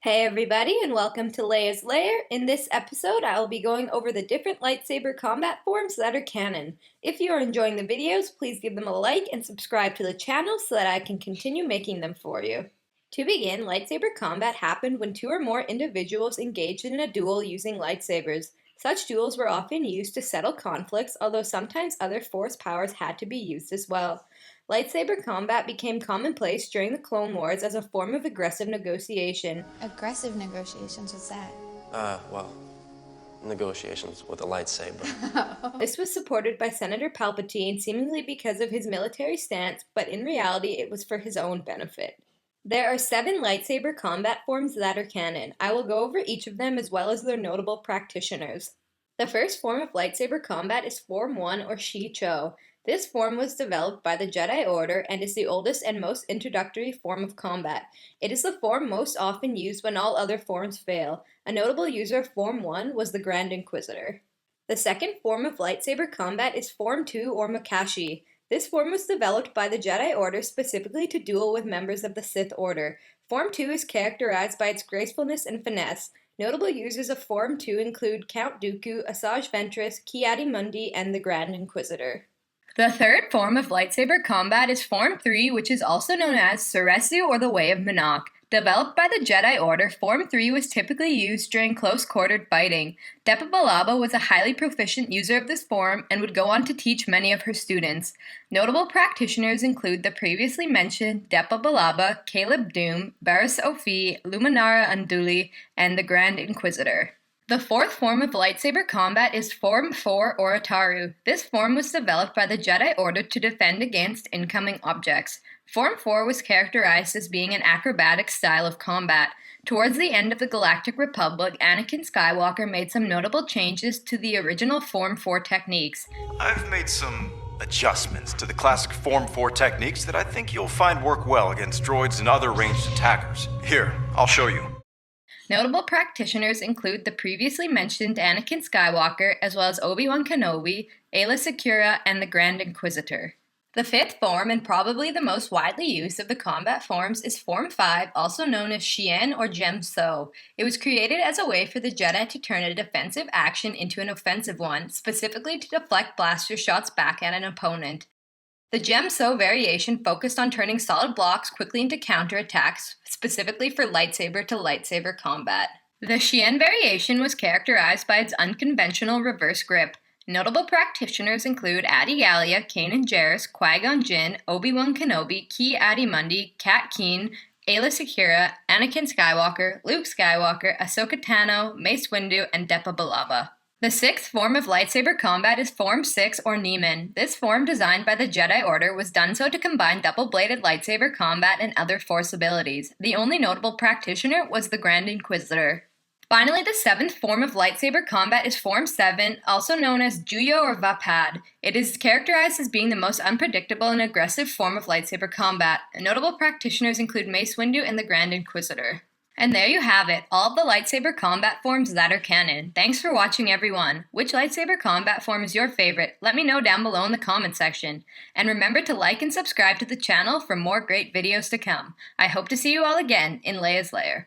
Hey everybody, and welcome to Leia's Lair. In this episode, I will be going over the different lightsaber combat forms that are canon. If you are enjoying the videos, please give them a like and subscribe to the channel so that I can continue making them for you. To begin, lightsaber combat happened when two or more individuals engaged in a duel using lightsabers. Such duels were often used to settle conflicts, although sometimes other force powers had to be used as well. Lightsaber combat became commonplace during the Clone Wars as a form of aggressive negotiation. Aggressive negotiations, what's that? Negotiations with a lightsaber. This was supported by Senator Palpatine, seemingly because of his military stance, but in reality it was for his own benefit. There are 7 lightsaber combat forms that are canon. I will go over each of them as well as their notable practitioners. The first form of lightsaber combat is Form 1 or Shi-Cho. This form was developed by the Jedi Order and is the oldest and most introductory form of combat. It is the form most often used when all other forms fail. A notable user of Form 1 was the Grand Inquisitor. The second form of lightsaber combat is Form 2 or Makashi. This form was developed by the Jedi Order specifically to duel with members of the Sith Order. Form 2 is characterized by its gracefulness and finesse. Notable users of Form 2 include Count Dooku, Asajj Ventress, Ki-Adi-Mundi, and the Grand Inquisitor. The third form of lightsaber combat is Form 3, which is also known as Soresu or the Way of Monarch. Developed by the Jedi Order, Form 3 was typically used during close-quartered fighting. Depa Billaba was a highly proficient user of this form and would go on to teach many of her students. Notable practitioners include the previously mentioned Depa Billaba, Caleb Dume, Barriss Offee, Luminara Unduli, and the Grand Inquisitor. The fourth form of lightsaber combat is Form 4 or Ataru. This form was developed by the Jedi Order to defend against incoming objects. Form 4 was characterized as being an acrobatic style of combat. Towards the end of the Galactic Republic, Anakin Skywalker made some notable changes to the original Form 4 techniques. I've made some adjustments to the classic Form 4 techniques that I think you'll find work well against droids and other ranged attackers. Here, I'll show you. Notable practitioners include the previously mentioned Anakin Skywalker, as well as Obi-Wan Kenobi, Aayla Secura, and the Grand Inquisitor. The fifth form, and probably the most widely used of the combat forms, is Form 5, also known as Shion or Gem-So. It was created as a way for the Jedi to turn a defensive action into an offensive one, specifically to deflect blaster shots back at an opponent. The Gem-So variation focused on turning solid blocks quickly into counterattacks, specifically for lightsaber to lightsaber combat. The Shion variation was characterized by its unconventional reverse grip. Notable practitioners include Adi Gallia, Kanan Jarrus, Qui-Gon Jinn, Obi-Wan Kenobi, Ki-Adi-Mundi, Kat Keen, Aayla Secura, Anakin Skywalker, Luke Skywalker, Ahsoka Tano, Mace Windu, and Depa Billaba. The sixth form of lightsaber combat is Form 6 or Niemann. This form, designed by the Jedi Order, was done so to combine double-bladed lightsaber combat and other force abilities. The only notable practitioner was the Grand Inquisitor. Finally, the seventh form of lightsaber combat is Form 7, also known as Juyo or Vapad. It is characterized as being the most unpredictable and aggressive form of lightsaber combat. Notable practitioners include Mace Windu and the Grand Inquisitor. And there you have it, all of the lightsaber combat forms that are canon. Thanks for watching, everyone. Which lightsaber combat form is your favorite? Let me know down below in the comment section. And remember to like and subscribe to the channel for more great videos to come. I hope to see you all again in Leia's Lair.